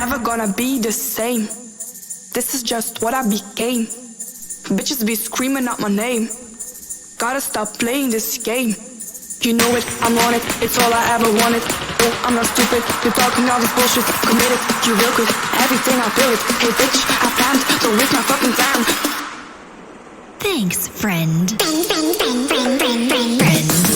never gonna be the same. This is just what I became. Bitches be screaming out my name. Gotta stop playing this game. You know it, I'm on it, it's all I ever wanted. Oh, I'm not stupid, you're talking all this bullshit. Committed, you real quick, everything I feel it. Hey bitch, I planned, don't waste my fucking time. Thanks, friend. Friend.